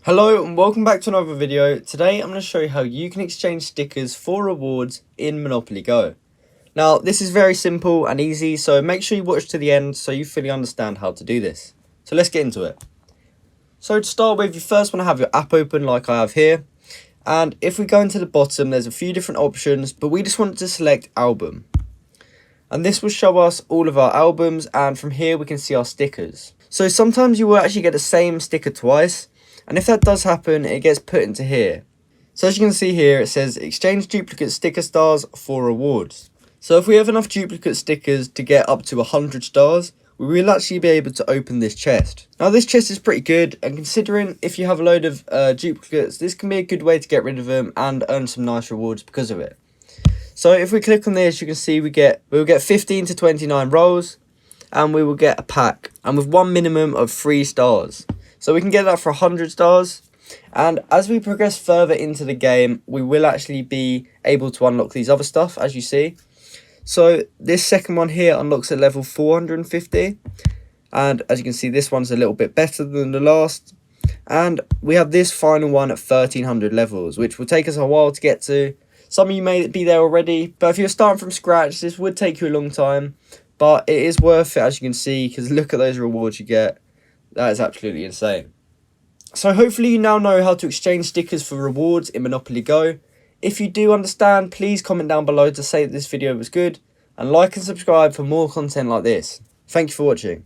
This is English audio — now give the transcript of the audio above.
Hello and welcome back to another video. Today I'm going to show you how you can exchange stickers for rewards in Monopoly Go. Now this is very simple and easy, so make sure you watch to the end so you fully understand how to do this. So let's get into it. So to start with, you first want to have your app open like I have here. And if we go into the bottom, there's a few different options, but we just want to select album. And this will show us all of our albums, and from here we can see our stickers. So sometimes you will actually get the same sticker twice. And if that does happen, it gets put into here. So as you can see here, it says exchange duplicate sticker stars for rewards. So if we have enough duplicate stickers to get up to 100 stars, we will actually be able to open this chest. Now this chest is pretty good, and considering if you have a load of duplicates, this can be a good way to get rid of them and earn some nice rewards because of it. So if we click on this, you can see we will get 15 to 29 rolls, and we will get a pack, and with one minimum of 3 stars. So we can get that for 100 stars, and as we progress further into the game, we will actually be able to unlock these other stuff, as you see. So this second one here unlocks at level 450, and as you can see, this one's a little bit better than the last. And we have this final one at 1300 levels, which will take us a while to get to. Some of you may be there already, but if you're starting from scratch, this would take you a long time, but it is worth it, as you can see, because look at those rewards you get. That is absolutely insane. So hopefully you now know how to exchange stickers for rewards in Monopoly Go. If you do understand, please comment down below to say that this video was good, and like and subscribe for more content like this. Thank you for watching.